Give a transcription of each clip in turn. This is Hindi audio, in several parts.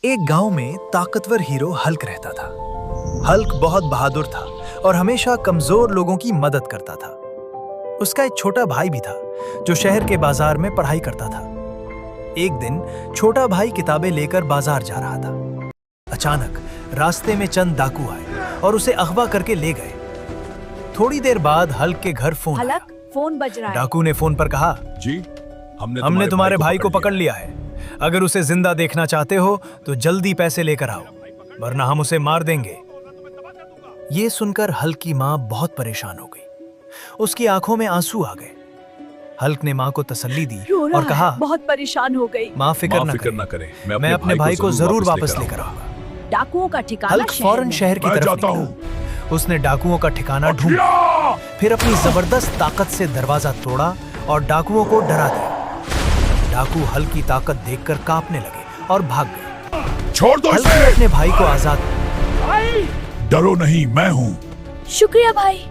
एक गांव में ताकतवर हीरो हल्क रहता था। हल्क बहुत बहादुर था और हमेशा कमजोर लोगों की मदद करता था। उसका एक छोटा भाई भी था जो शहर के बाजार में पढ़ाई करता था। एक दिन छोटा भाई किताबें लेकर बाजार जा रहा था। अचानक रास्ते में चंद डाकू आए और उसे अगवा करके ले गए। थोड़ी देर बाद हल्क के घर फोन आया। फोन बज रहा है। डाकू ने फोन पर कहा, जी, हमने तुम्हारे भाई को पकड़ लिया है। अगर उसे जिंदा देखना चाहते हो तो जल्दी पैसे लेकर आओ, वरना हम उसे मार देंगे। ये सुनकर हल्क की माँ बहुत परेशान हो गई। उसकी आंखों में आंसू आ गए। हल्क ने माँ को तसल्ली दी और कहा, बहुत परेशान हो गई। माँ फिक्र न करें, मैं अपने भाई को जरूर वापस लेकर आऊंगा। डाकुओं का ठिकाना हल्क फौरन शहर की तरफ निकला। उसने डाकुओं का ठिकाना ढूंढा, फिर अपनी जबरदस्त ताकत से दरवाजा तोड़ा और डाकुओं को डरा दिया। डाकू हल्क की ताकत देखकर कांपने लगे और भाग गए। छोड़ दो हल्क ने अपने भाई को आजाद। डरो नहीं, मैं हूँ। शुक्रिया भाई।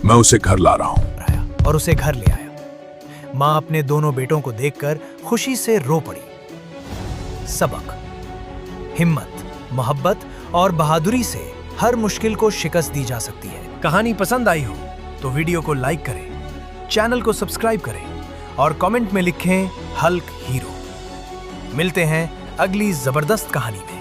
मैं उसे घर ला रहा हूँ। और उसे घर ले आया। माँ अपने दोनों बेटों को देखकर खुशी से रो पड़ी। सबक: हिम्मत, मोहब्बत और बहादुरी से हर मुश्किल को शिकस्त दी जा सकती है। कहानी पसंद आई हो तो वीडियो को लाइक करें, चैनल को सब्सक्राइब करें और कमेंट में लिखें हल्क हीरो। मिलते हैं अगली जबरदस्त कहानी में।